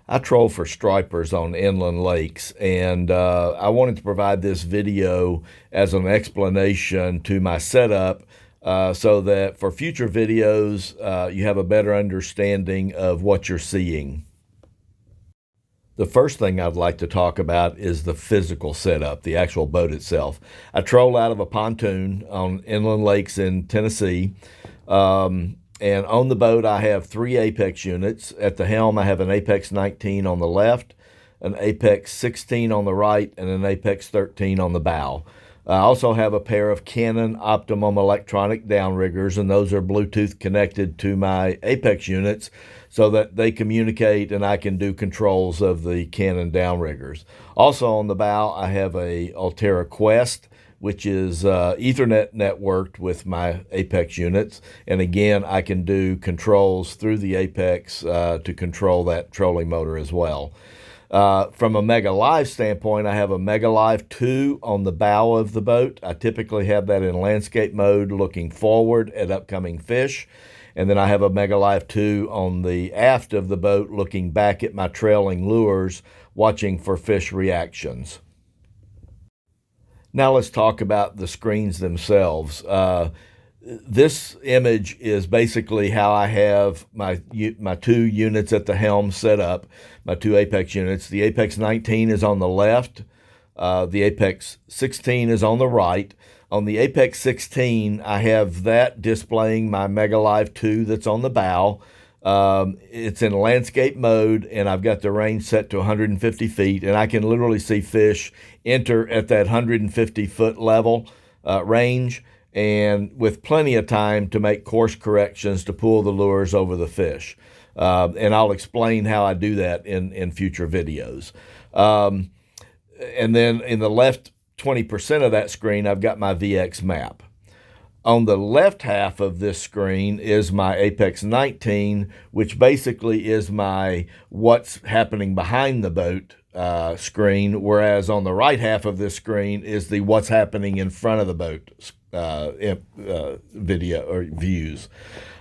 I troll for stripers on inland lakes, and I wanted to provide this video as an explanation to my setup so that for future videos you have a better understanding of what you're seeing. The first thing I'd like to talk about is the physical setup, the actual boat itself. I troll out of a pontoon on inland lakes in Tennessee. And on the boat, I have 3 Apex units. At the helm, I have an Apex 19 on the left, an Apex 16 on the right, and an Apex 13 on the bow. I also have a pair of Canon Optimum electronic downriggers, and those are Bluetooth connected to my Apex units so that they communicate and I can do controls of the Canon downriggers. Also on the bow, I have a Ultera Quest, which is Ethernet networked with my Apex units. And again, I can do controls through the Apex to control that trolling motor as well. From a Mega Live standpoint, I have a Mega Live 2 on the bow of the boat. I typically have that in landscape mode looking forward at upcoming fish. And then I have a Mega Live 2 on the aft of the boat looking back at my trailing lures, watching for fish reactions. Now let's talk about the screens themselves. This image is basically how I have my 2 units at the helm set up, my 2 Apex units. The Apex 19 is on the left. The Apex 16 is on the right. On the Apex 16, I have that displaying my Mega Live 2 that's on the bow. It's in landscape mode, and I've got the range set to 150 feet, and I can literally see fish enter at that 150-foot level range, and with plenty of time to make course corrections to pull the lures over the fish. And I'll explain how I do that in future videos. And then in the left 20% of that screen, I've got my VX map. On the left half of this screen is my Apex 19, which basically is my what's happening behind the boat screen, whereas on the right half of this screen is the what's happening in front of the boat video or views.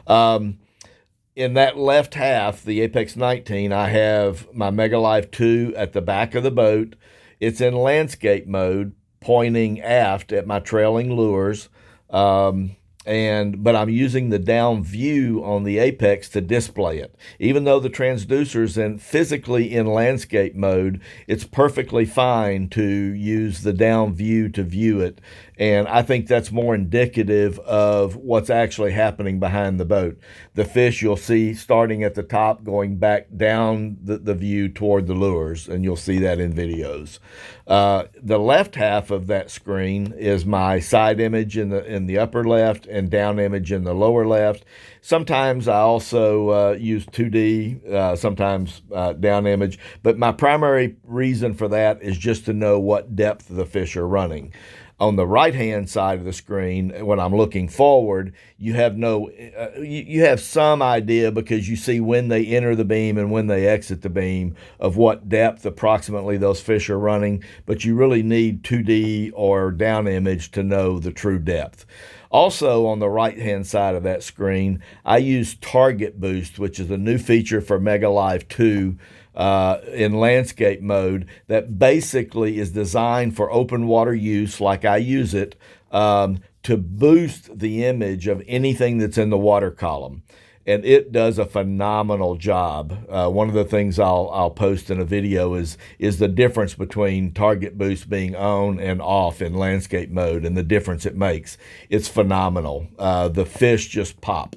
In that left half, the Apex 19, I have my Mega Live 2 at the back of the boat. It's in landscape mode, pointing aft at my trailing lures. But I'm using the down view on the Apex to display it. Even though the transducer's physically in landscape mode, it's perfectly fine to use the down view to view it. And I think that's more indicative of what's actually happening behind the boat. The fish you'll see starting at the top, going back down the view toward the lures, and you'll see that in videos. The left half of that screen is my side image in the upper left and down image in the lower left. Sometimes I also use 2D, sometimes down image, but my primary reason for that is just to know what depth the fish are running. On the right-hand side of the screen, when I'm looking forward, you have you have some idea because you see when they enter the beam and when they exit the beam of what depth approximately those fish are running, but you really need 2D or down image to know the true depth. Also, on the right-hand side of that screen, I use Target Boost, which is a new feature for Mega Live 2 in landscape mode that basically is designed for open water use like I use it to boost the image of anything that's in the water column. And it does a phenomenal job. One of the things I'll post in a video is the difference between Target Boost being on and off in landscape mode and the difference it makes. It's phenomenal. The fish just pop.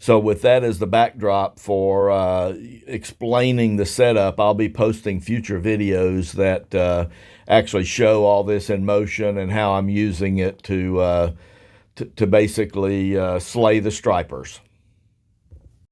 So with that as the backdrop for explaining the setup, I'll be posting future videos that actually show all this in motion and how I'm using it to basically slay the stripers.